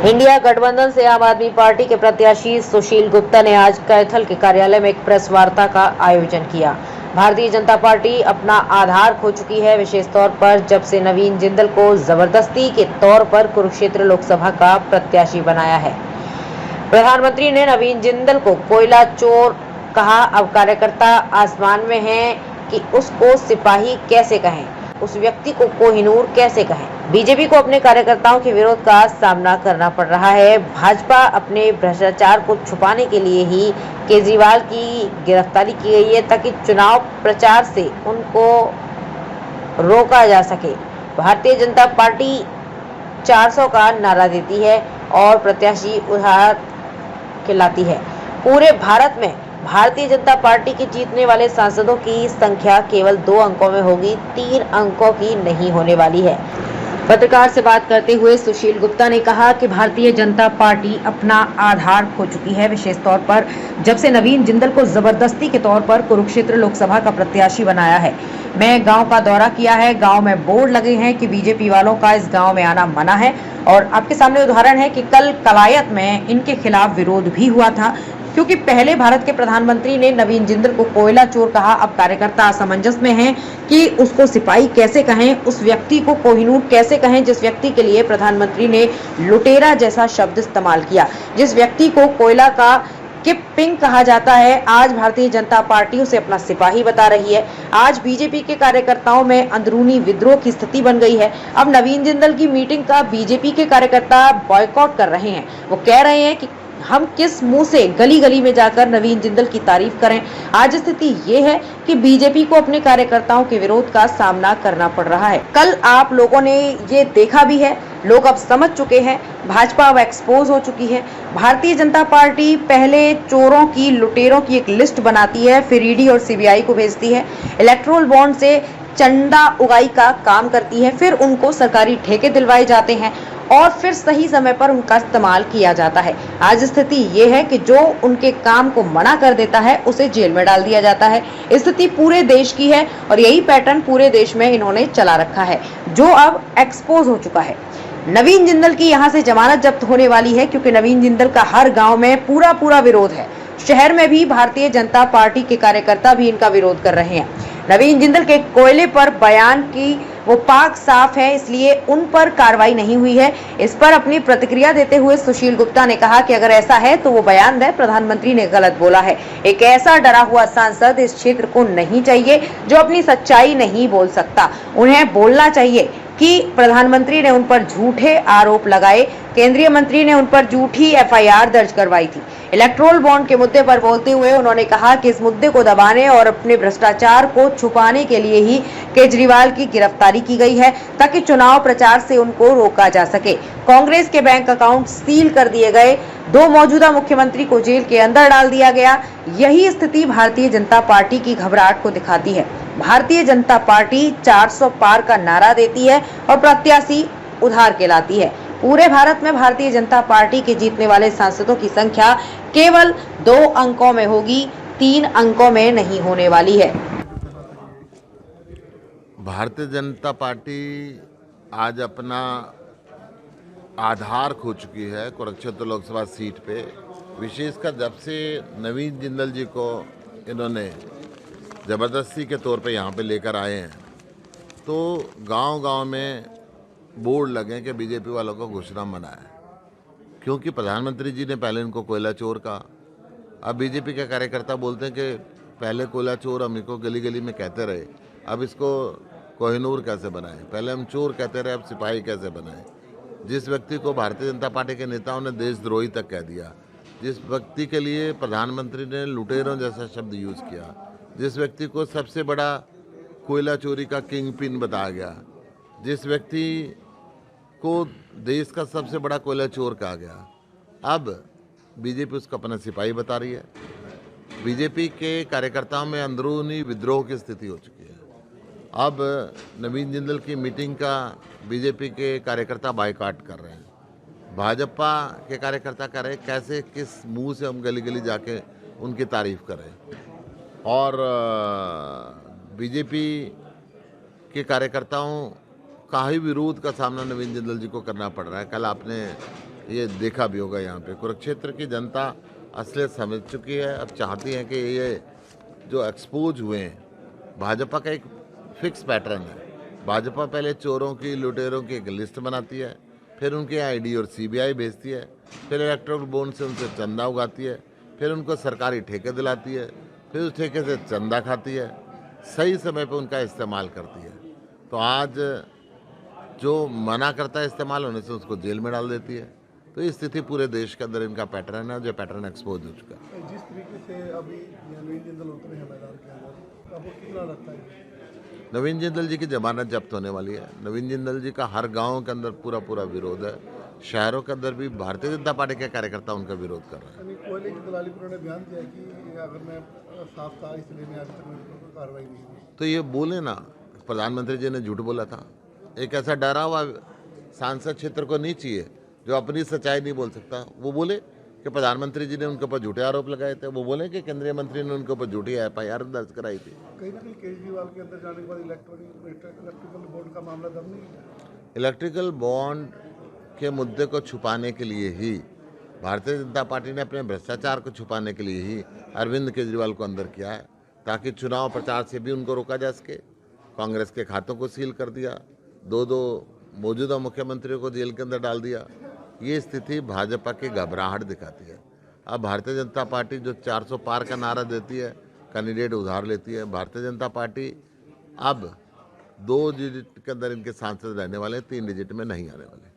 India गठबंधन से आम आदमी पार्टी के प्रत्याशी सुशील गुप्ता ने आज कैथल के कार्यालय में एक प्रेस वार्ता का आयोजन किया। भारतीय जनता पार्टी अपना आधार खो चुकी है, विशेष तौर पर जब से नवीन जिंदल को जबरदस्ती के तौर पर कुरुक्षेत्र लोकसभा का प्रत्याशी बनाया है। प्रधानमंत्री ने नवीन जिंदल को कोयला चोर कहा। अब कार्यकर्ता आसमान में हैं कि उसको सिपाही कैसे कहें, उस व्यक्ति को कोहिनूर कैसे कहें। बीजेपी को अपने कार्यकर्ताओं के विरोध का सामना करना पड़ रहा है। भाजपा अपने भ्रष्टाचार को छुपाने के लिए ही केजरीवाल की गिरफ्तारी की गई है, ताकि चुनाव प्रचार से उनको रोका जा सके। भारतीय जनता पार्टी 400 का नारा देती है और प्रत्याशी उधार खिलाती है। पूरे भारत में भारतीय जनता पार्टी के जीतने वाले सांसदों की संख्या केवल 2 अंकों में होगी, 3 अंकों की नहीं होने वाली है। पत्रकार से बात करते हुए सुशील गुप्ता ने कहा कि भारतीय जनता पार्टी अपना आधार खो चुकी है, विशेष तौर पर जब से नवीन जिंदल को जबरदस्ती के तौर पर कुरुक्षेत्र लोकसभा का प्रत्याशी बनाया है। मैं गांव का दौरा किया है, गांव में बोर्ड लगे हैं कि बीजेपी वालों का इस गांव में आना मना है, और आपके सामने उदाहरण है कि कल कलायत में इनके खिलाफ विरोध भी हुआ था, क्योंकि पहले भारत के प्रधानमंत्री ने नवीन जिंदल को कोयला चोर कहा। अब कार्यकर्ता असमंजस में हैं कि उसको सिपाही कैसे कहें, उस व्यक्ति को कोहिनूर कैसे कहें जिस व्यक्ति के लिए प्रधानमंत्री ने लुटेरा जैसा शब्द इस्तेमाल किया, जिस व्यक्ति को कोयला का किपिंग कहा जाता है। आज भारतीय जनता पार्टी उसे अपना सिपाही बता रही है। आज बीजेपी के कार्यकर्ताओं में अंदरूनी विद्रोह की स्थिति बन गई है। अब नवीन जिंदल की मीटिंग का बीजेपी के कार्यकर्ता बॉयकॉट कर रहे हैं। वो कह रहे हैं कि हम किस मुंह से गली गली में जाकर नवीन जिंदल की तारीफ करें। आज स्थिति ये है कि बीजेपी को अपने कार्यकर्ताओं के विरोध का सामना करना पड़ रहा है। कल आप लोगों ने ये देखा भी है, लोग अब समझ चुके हैं, भाजपा अब एक्सपोज हो चुकी है। भारतीय जनता पार्टी पहले चोरों की, लुटेरों की एक लिस्ट बनाती है, फिर ईडी और सीबीआई को भेजती है, इलेक्टोरल बॉन्ड से चंदा उगाई का काम करती है, फिर उनको सरकारी ठेके दिलवाए जाते हैं और फिर सही समय पर उनका इस्तेमाल किया जाता है। आज स्थिति ये है कि जो उनके काम को मना कर देता है उसे जेल में डाल दिया जाता है। स्थिति पूरे देश की है और यही पैटर्न पूरे देश में इन्होंने चला रखा है, जो अब एक्सपोज हो चुका है। नवीन जिंदल की यहाँ से जमानत जब्त होने वाली है, क्योंकि नवीन जिंदल का हर गांव में पूरा विरोध है। शहर में भी भारतीय जनता पार्टी के कार्यकर्ता भी इनका विरोध कर रहे हैं। नवीन जिंदल के कोयले पर बयान की वो पाक साफ है, इसलिए उन पर कार्रवाई नहीं हुई है। इस पर अपनी प्रतिक्रिया देते हुए सुशील गुप्ता ने कहा कि अगर ऐसा है तो वो बयान दे, प्रधानमंत्री ने गलत बोला है। एक ऐसा डरा हुआ सांसद इस क्षेत्र को नहीं चाहिए जो अपनी सच्चाई नहीं बोल सकता। उन्हें बोलना चाहिए कि प्रधानमंत्री ने उन पर झूठे आरोप लगाए, केंद्रीय मंत्री ने उन पर झूठी एफआईआर दर्ज करवाई थी। इलेक्टोरल बॉन्ड के मुद्दे पर बोलते हुए उन्होंने कहा कि इस मुद्दे को दबाने और अपने भ्रष्टाचार को छुपाने के लिए ही केजरीवाल की गिरफ्तारी की गई है, ताकि चुनाव प्रचार से उनको रोका जा सके। कांग्रेस के बैंक अकाउंट सील कर दिए गए, 2 मौजूदा मुख्यमंत्री को जेल के अंदर डाल दिया गया। यही स्थिति भारतीय जनता पार्टी की घबराहट को दिखाती है। भारतीय जनता पार्टी 400 पार का नारा देती है और प्रत्याशी उधार के लाती है। पूरे भारत में भारतीय जनता पार्टी के जीतने वाले सांसदों की संख्या केवल 2 अंकों में होगी, 3 अंकों में नहीं होने वाली है। भारतीय जनता पार्टी आज अपना आधार खो चुकी है कुरुक्षेत्र लोकसभा सीट पे, विशेषकर जब से नवीन जिंदल जी को इन्होंने ज़बरदस्ती के तौर पे यहाँ पे लेकर आए हैं, तो गांव-गांव में बोर्ड लगे कि बीजेपी वालों को घुसना मना है, क्योंकि प्रधानमंत्री जी ने पहले इनको कोयला चोर कहा। अब बीजेपी के कार्यकर्ता बोलते हैं कि पहले कोयला चोर हम इसको गली गली में कहते रहे, अब इसको कोहिनूर कैसे बनाएं, पहले हम चोर कहते रहे, अब सिपाही कैसे बनाएं। जिस व्यक्ति को भारतीय जनता पार्टी के नेताओं ने देशद्रोही तक कह दिया, जिस व्यक्ति के लिए प्रधानमंत्री ने लुटेरों जैसा शब्द यूज़ किया, जिस व्यक्ति को सबसे बड़ा कोयला चोरी का किंग पिन बताया गया, जिस व्यक्ति को देश का सबसे बड़ा कोयला चोर कहा गया, अब बीजेपी उसको अपना सिपाही बता रही है। बीजेपी के कार्यकर्ताओं में अंदरूनी विद्रोह की स्थिति हो चुकी है। अब नवीन जिंदल की मीटिंग का बीजेपी के कार्यकर्ता बायकॉट कर रहे हैं। भाजपा के कार्यकर्ता कह रहे हैं कैसे, किस मुंह से हम गली गली जाके उनकी तारीफ करें, और बीजेपी के कार्यकर्ताओं का ही विरोध का सामना नवीन जिंदल जी को करना पड़ रहा है। कल आपने ये देखा भी होगा यहाँ पे। कुरुक्षेत्र की जनता असलियत समझ चुकी है, अब चाहती है कि ये जो एक्सपोज हुए हैं, भाजपा का एक फिक्स पैटर्न है। भाजपा पहले चोरों की, लुटेरों की एक लिस्ट बनाती है, फिर उनके आईडी और सीबीआई भेजती है, फिर इलेक्ट्रल बॉन्ड से उनसे चंदा उगाती है, फिर उनको सरकारी ठेके दिलाती है, फिर उस ठेके से चंदा खाती है, सही समय पे उनका इस्तेमाल करती है। तो आज जो मना करता है इस्तेमाल होने से, उसको जेल में डाल देती है। तो ये स्थिति पूरे देश के अंदर इनका पैटर्न है, जो पैटर्न एक्सपोज हो चुका है। जिस तरीके से अभी नवीन जिंदल उतरे हैं मैदान के अंदर, आपको कितना लगता है? नवीन जिंदल जी की जमानत जब्त होने वाली है। नवीन जिंदल जी का हर गांव के अंदर पूरा विरोध है। शहरों के अंदर भी भारतीय जनता पार्टी के कार्यकर्ता उनका विरोध कर रहे हैं। यानी कोयले की दलाली पर उन्होंने बयान दिया कि अगर मैं साफ था इसलिए मैं अभी तक मेरे पर कोई कार्रवाई नहीं हुई। तो ये बोले ना, प्रधानमंत्री जी ने झूठ बोला था। एक ऐसा डरा हुआ सांसद क्षेत्र को नहीं चाहिए जो अपनी सच्चाई नहीं बोल सकता। वो बोले कि प्रधानमंत्री जी ने उनके ऊपर झूठे आरोप लगाए थे। वो बोले कि केंद्रीय मंत्री ने उनके ऊपर झूठी FIR दर्ज कराई थी। कहीं ना कहीं केजरीवाल के अंदर जाने के बाद इलेक्ट्रिकल बोर्ड का मामला दम नहीं है। इलेक्ट्रिकल बॉन्ड के मुद्दे को छुपाने के लिए ही, भारतीय जनता पार्टी ने अपने भ्रष्टाचार को छुपाने के लिए ही अरविंद केजरीवाल को अंदर किया है, ताकि चुनाव प्रचार से भी उनको रोका जा सके। कांग्रेस के खातों को सील कर दिया, दो मौजूदा मुख्यमंत्रियों को जेल के अंदर डाल दिया। ये स्थिति भाजपा की घबराहट दिखाती है। अब भारतीय जनता पार्टी जो 400 पार का नारा देती है, कैंडिडेट उधार लेती है। भारतीय जनता पार्टी अब 2 डिजिट के अंदर इनके सांसद रहने वाले, 3 डिजिट में नहीं आने वाले।